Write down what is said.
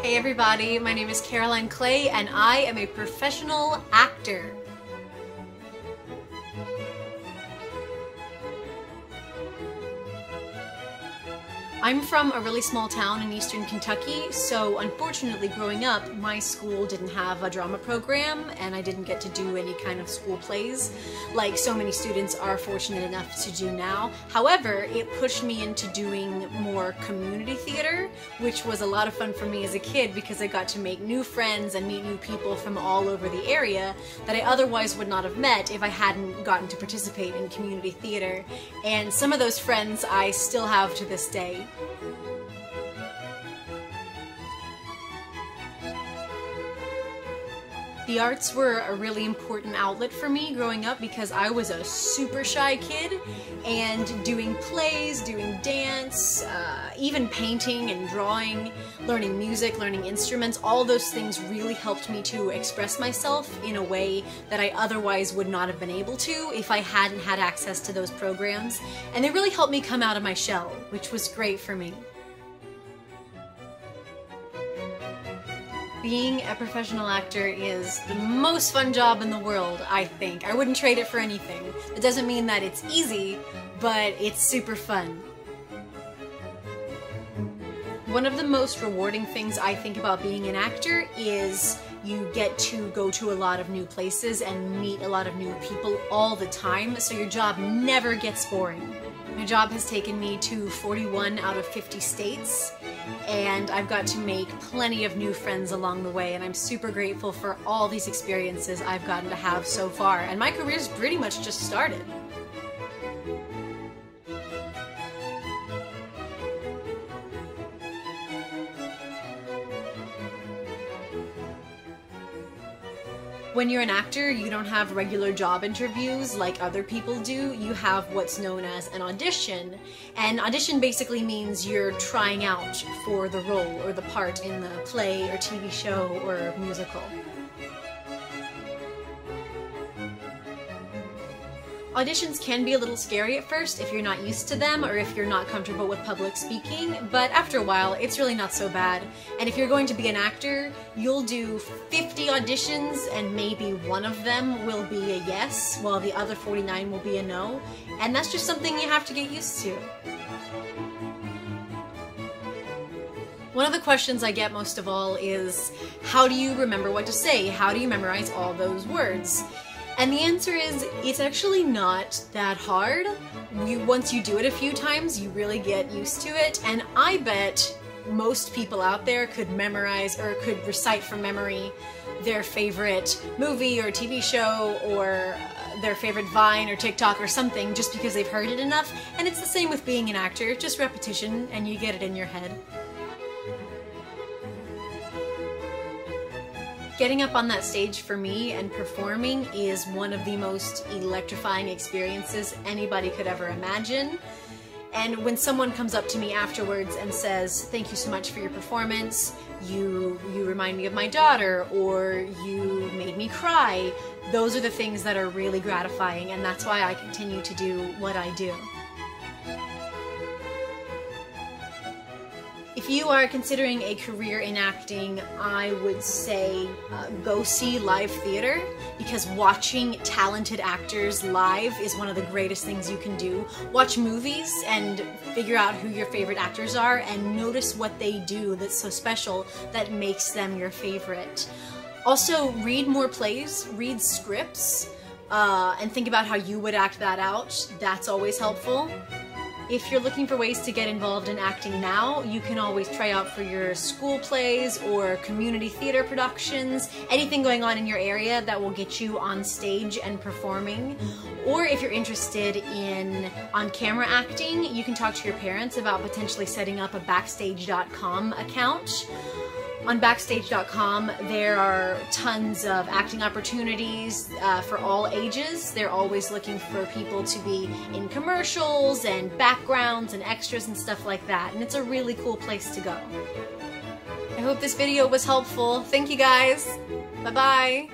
Hey everybody, my name is Caroline Clay and I am a professional actor. I'm from a really small town in eastern Kentucky, so unfortunately growing up, my school didn't have a drama program and I didn't get to do any kind of school plays like so many students are fortunate enough to do now. However, it pushed me into doing more community theater, which was a lot of fun for me as a kid because I got to make new friends and meet new people from all over the area that I otherwise would not have met if I hadn't gotten to participate in community theater. And some of those friends I still have to this day. The arts were a really important outlet for me growing up because I was a super shy kid, and doing plays, doing dance, even painting and drawing, learning music, learning instruments, all those things really helped me to express myself in a way that I otherwise would not have been able to if I hadn't had access to those programs, and they really helped me come out of my shell, which was great for me. Being a professional actor is the most fun job in the world, I think. I wouldn't trade it for anything. It doesn't mean that it's easy, but it's super fun. One of the most rewarding things I think about being an actor is you get to go to a lot of new places and meet a lot of new people all the time, so your job never gets boring. My job has taken me to 41 out of 50 states, and I've got to make plenty of new friends along the way, and I'm super grateful for all these experiences I've gotten to have so far, and my career's pretty much just started. When you're an actor, you don't have regular job interviews like other people do. You have what's known as an audition. And audition basically means you're trying out for the role or the part in the play or TV show or musical. Auditions can be a little scary at first if you're not used to them or if you're not comfortable with public speaking, but after a while it's really not so bad. And if you're going to be an actor, you'll do 50 auditions and maybe one of them will be a yes, while the other 49 will be a no. And that's just something you have to get used to. One of the questions I get most of all is, how do you remember what to say? How do you memorize all those words? And the answer is, it's actually not that hard. Once you do it a few times, you really get used to it, and I bet most people out there could memorize or could recite from memory their favorite movie or TV show or their favorite Vine or TikTok or something just because they've heard it enough. And it's the same with being an actor, just repetition and you get it in your head. Getting up on that stage for me and performing is one of the most electrifying experiences anybody could ever imagine. And when someone comes up to me afterwards and says, "Thank you so much for your performance, you remind me of my daughter," or "You made me cry," those are the things that are really gratifying, and that's why I continue to do what I do. If you are considering a career in acting, I would say go see live theater, because watching talented actors live is one of the greatest things you can do. Watch movies and figure out who your favorite actors are and notice what they do that's so special that makes them your favorite. Also, read more plays, read scripts, and think about how you would act that out. That's always helpful. If you're looking for ways to get involved in acting now, you can always try out for your school plays or community theater productions, anything going on in your area that will get you on stage and performing. Or if you're interested in on-camera acting, you can talk to your parents about potentially setting up a Backstage.com account. On Backstage.com, there are tons of acting opportunities for all ages. They're always looking for people to be in commercials and backgrounds and extras and stuff like that, and it's a really cool place to go. I hope this video was helpful. Thank you guys. Bye-bye.